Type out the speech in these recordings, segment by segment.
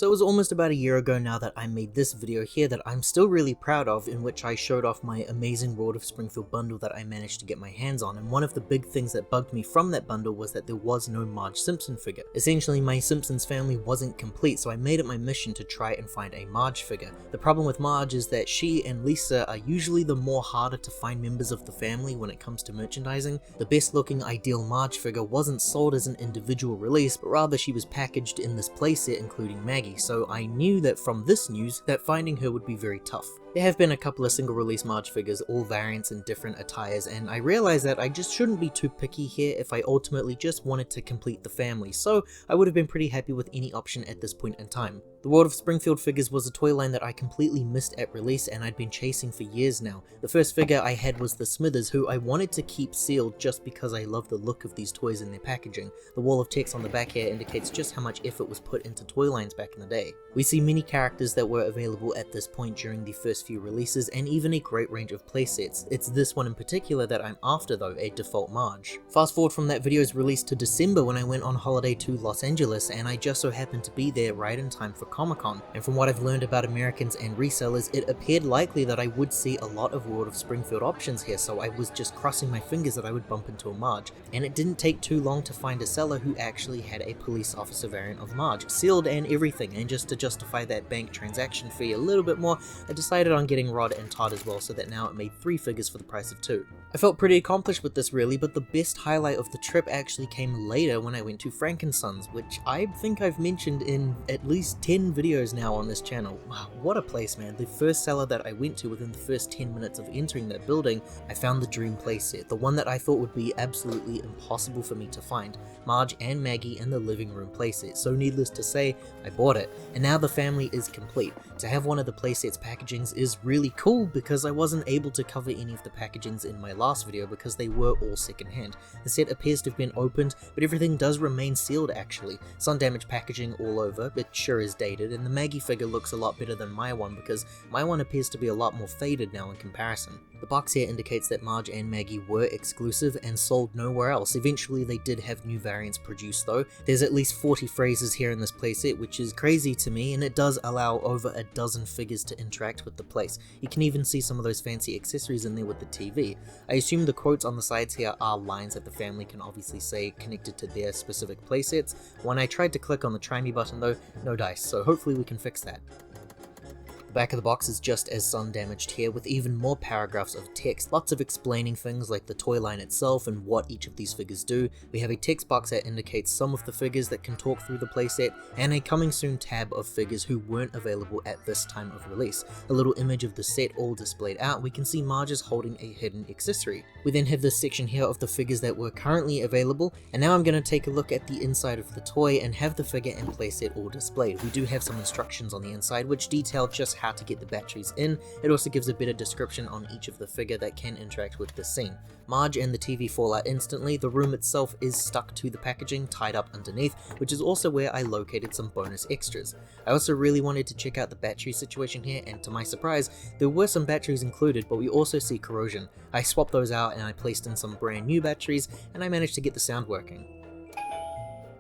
So it was almost about a year ago now that I made this video here that I'm still really proud of, in which I showed off my amazing World of Springfield bundle that I managed to get my hands on, and one of the big things that bugged me from that bundle was that there was no Marge Simpson figure. Essentially, my Simpsons family wasn't complete, so I made it my mission to try and find a Marge figure. The problem with Marge is that she and Lisa are usually the more harder to find members of the family when it comes to merchandising. The best looking ideal Marge figure wasn't sold as an individual release, but rather she was packaged in this playset including Maggie, so I knew that from this news that finding her would be very tough. There have been a couple of single release Marge figures, all variants in different attires, and I realized that I just shouldn't be too picky here if I ultimately just wanted to complete the family, so I would have been pretty happy with any option at this point in time. The World of Springfield figures was a toy line that I completely missed at release and I'd been chasing for years now. The first figure I had was the Smithers, who I wanted to keep sealed just because I love the look of these toys in their packaging. The wall of text on the back here indicates just how much effort was put into toy lines back in the day. We see many characters that were available at this point during the first few releases, and even a great range of playsets. It's this one in particular that I'm after though, a default Marge. Fast forward from that video's release to December when I went on holiday to Los Angeles, and I just so happened to be there right in time for Comic-Con, and from what I've learned about Americans and resellers, it appeared likely that I would see a lot of World of Springfield options here, so I was just crossing my fingers that I would bump into a Marge. And it didn't take too long to find a seller who actually had a police officer variant of Marge, sealed and everything, and just to justify that bank transaction fee a little bit more, I decided on getting Rod and Todd as well, so that now it made 3 figures for the price of 2. I felt pretty accomplished with this really, but the best highlight of the trip actually came later when I went to Frankensons, which I think I've mentioned in at least 10 videos now on this channel. Wow, what a place, man. The first seller that I went to within the first 10 minutes of entering that building, I found the dream playset, the one that I thought would be absolutely impossible for me to find. Marge and Maggie in the living room playset. So needless to say, I bought it, and now the family is complete. To have one of the playset's packagings is really cool because I wasn't able to cover any of the packagings in my last video because they were all secondhand. The set appears to have been opened, but everything does remain sealed actually. Sun damaged packaging all over, it sure is dated, and the Maggie figure looks a lot better than my one because my one appears to be a lot more faded now in comparison. The box here indicates that Marge and Maggie were exclusive and sold nowhere else. Eventually they did have new variants produced though. There's at least 40 phrases here in this playset, which is crazy to me, and it does allow over a dozen figures to interact with the place. You can even see some of those fancy accessories in there with the TV. I assume the quotes on the sides here are lines that the family can obviously say connected to their specific playsets. When I tried to click on the try me button though, no dice, so hopefully we can fix that. The back of the box is just as sun damaged here, with even more paragraphs of text, lots of explaining things like the toy line itself and what each of these figures do. We have a text box that indicates some of the figures that can talk through the playset, and a coming soon tab of figures who weren't available at this time of release. A little image of the set all displayed out. We can see Marge is holding a hidden accessory. We then have this section here of the figures that were currently available, and now I'm going to take a look at the inside of the toy and have the figure and playset all displayed. We do have some instructions on the inside which detail just how to get the batteries in. It also gives a bit of description on each of the figure that can interact with the scene. Marge and the TV fall out instantly. The room itself is stuck to the packaging, tied up underneath, which is also where I located some bonus extras. I also really wanted to check out the battery situation here, and to my surprise, there were some batteries included, but we also see corrosion. I swapped those out and I placed in some brand new batteries, and I managed to get the sound working.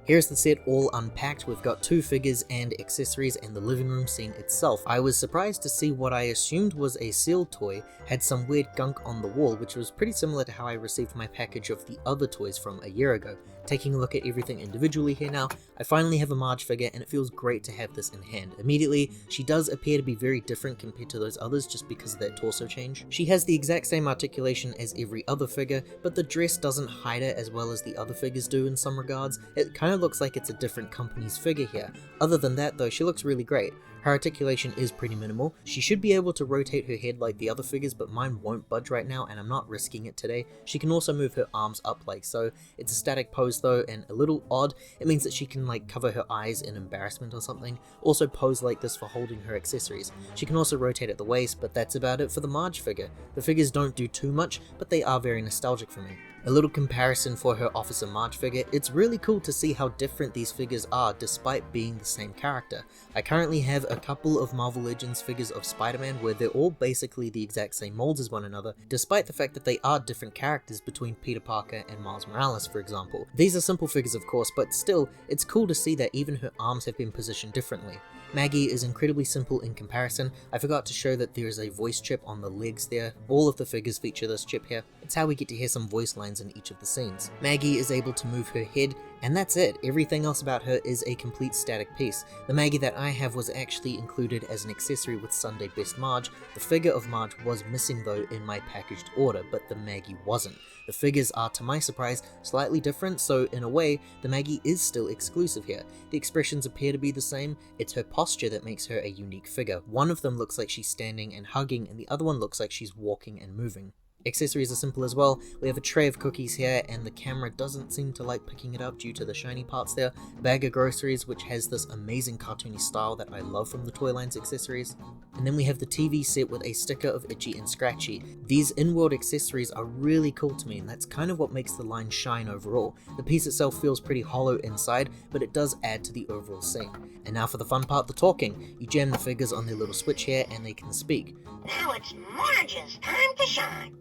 Here's the set all unpacked. We've got 2 figures and accessories and the living room scene itself. I was surprised to see what I assumed was a sealed toy had some weird gunk on the wall, which was pretty similar to how I received my package of the other toys from a year ago. Taking a look at everything individually here now, I finally have a Marge figure and it feels great to have this in hand. Immediately, she does appear to be very different compared to those others just because of that torso change. She has the exact same articulation as every other figure, but the dress doesn't hide it as well as the other figures do in some regards. It kind of looks like it's a different company's figure here. Other than that though, she looks really great. Her articulation is pretty minimal. She should be able to rotate her head like the other figures, but mine won't budge right now and I'm not risking it today. She can also move her arms up like so. It's a static pose though and a little odd. It means that she can like cover her eyes in embarrassment or something. Also pose like this for holding her accessories. She can also rotate at the waist, but that's about it for the Marge figure. The figures don't do too much, but they are very nostalgic for me. A little comparison for her Officer Marge figure. It's really cool to see how different these figures are despite being the same character. I currently have a couple of Marvel Legends figures of Spider-Man where they're all basically the exact same molds as one another, despite the fact that they are different characters between Peter Parker and Miles Morales, for example. These are simple figures of course, but still, it's cool to see that even her arms have been positioned differently. Maggie is incredibly simple in comparison. I forgot to show that there is a voice chip on the legs there. All of the figures feature this chip here. It's how we get to hear some voice lines in each of the scenes. Maggie is able to move her head, and that's it. Everything else about her is a complete static piece. The Maggie that I have was actually included as an accessory with Sunday Best Marge. The figure of Marge was missing though in my packaged order, but the Maggie wasn't. The figures are, to my surprise, slightly different, so in a way, the Maggie is still exclusive here. The expressions appear to be the same. It's her posture that makes her a unique figure. One of them looks like she's standing and hugging, and the other one looks like she's walking and moving. Accessories are simple as well. We have a tray of cookies here, and the camera doesn't seem to like picking it up due to the shiny parts there. A bag of groceries, which has this amazing cartoony style that I love from the toy line's accessories. And then we have the TV set with a sticker of Itchy and Scratchy. These in-world accessories are really cool to me, and that's kind of what makes the line shine overall. The piece itself feels pretty hollow inside, but it does add to the overall scene. And now for the fun part, the talking. You jam the figures on their little switch here, and they can speak. Now it's Marge's time to shine.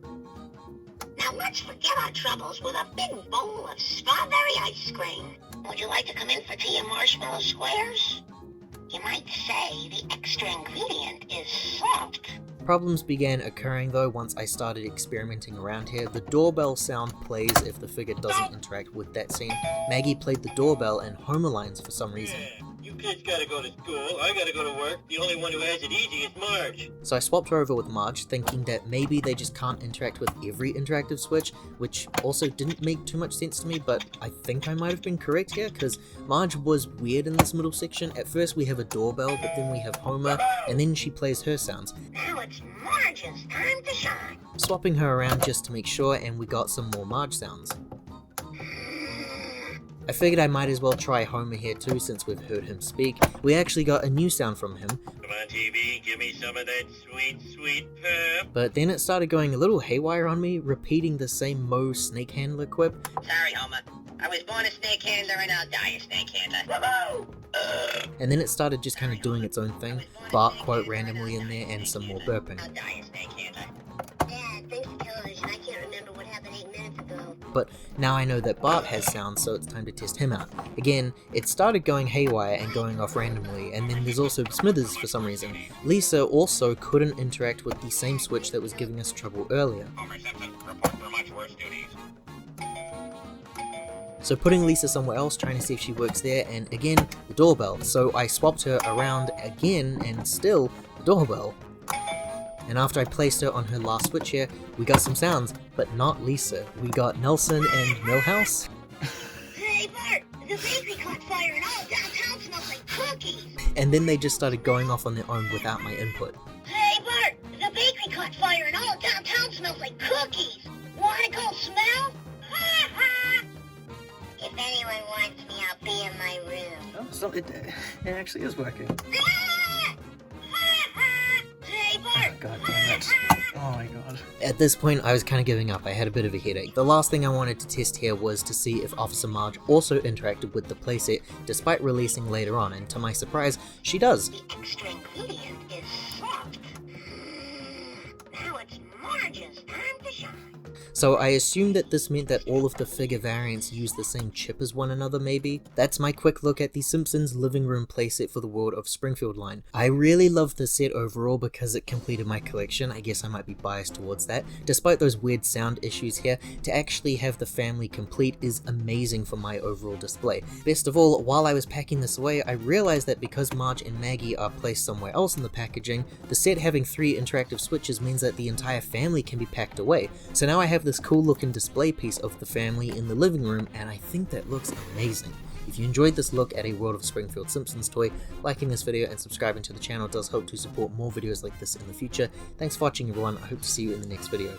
Now let's forget our troubles with a big bowl of strawberry ice cream. Would you like to come in for tea and marshmallow squares? You might say the extra ingredient is salt. Problems began occurring though once I started experimenting around here. The doorbell sound plays if the figure doesn't interact with that scene. Maggie played the doorbell and Homer lines for some reason. You kids gotta go to school, I gotta go to work. The only one who has it easy is Marge. So I swapped her over with Marge, thinking that maybe they just can't interact with every interactive switch, which also didn't make too much sense to me, but I think I might have been correct here, because Marge was weird in this middle section. At first we have a doorbell, but then we have Homer, and then she plays her sounds. Now it's Marge's time to shine. Swapping her around just to make sure, and we got some more Marge sounds. I figured I might as well try Homer here too, since we've heard him speak. We actually got a new sound from him. Come on, TV, give me some of that sweet, sweet pep. But then it started going a little haywire on me, repeating the same Mo snake handler quip. Sorry, Homer. I was born a snake handler and I'll die a snake handler. Woohoo! And then it started just kind of doing its own thing. Bart quote randomly in there and some more burping. I'll die a snake handler. Dad, thanks to television, I can't remember what happened 8 minutes ago. But now I know that Bart has sounds, so it's time to test him out. Again, it started going haywire and going off randomly, and then there's also Smithers for some reason. Lisa also couldn't interact with the same switch that was giving us trouble earlier. Homer Simpson, report for much worse duties. So putting Lisa somewhere else, trying to see if she works there, and again, the doorbell. So I swapped her around again, and still, the doorbell. And after I placed her on her last switch here, we got some sounds, but not Lisa. We got Nelson and Millhouse. Hey, Bart, the bakery caught fire and all downtown smells like cookies. And then they just started going off on their own without my input. Hey, Bart, the bakery caught fire and all downtown smells like cookies. Wanna go smell? Ha ha! If anyone wants me, I'll be in my room. Oh, so it actually is working. Ah! Ha ha! Hey, Bart! God damn it. Oh my god. At this point, I was kind of giving up. I had a bit of a headache. The last thing I wanted to test here was to see if Officer Marge also interacted with the playset, despite releasing later on, and to my surprise, she does. The extra ingredient is salt. Now it's Marge's time to shine. So I assumed that this meant that all of the figure variants use the same chip as one another maybe? That's my quick look at the Simpsons living room playset for the World of Springfield line. I really love the set overall because it completed my collection. I guess I might be biased towards that. Despite those weird sound issues here, to actually have the family complete is amazing for my overall display. Best of all, while I was packing this away, I realized that because Marge and Maggie are placed somewhere else in the packaging, the set having 3 interactive switches means that the entire family can be packed away. So now I have this cool looking display piece of the family in the living room, and I think that looks amazing. If you enjoyed this look at a World of Springfield Simpsons toy, liking this video and subscribing to the channel does help to support more videos like this in the future. Thanks for watching everyone, I hope to see you in the next video.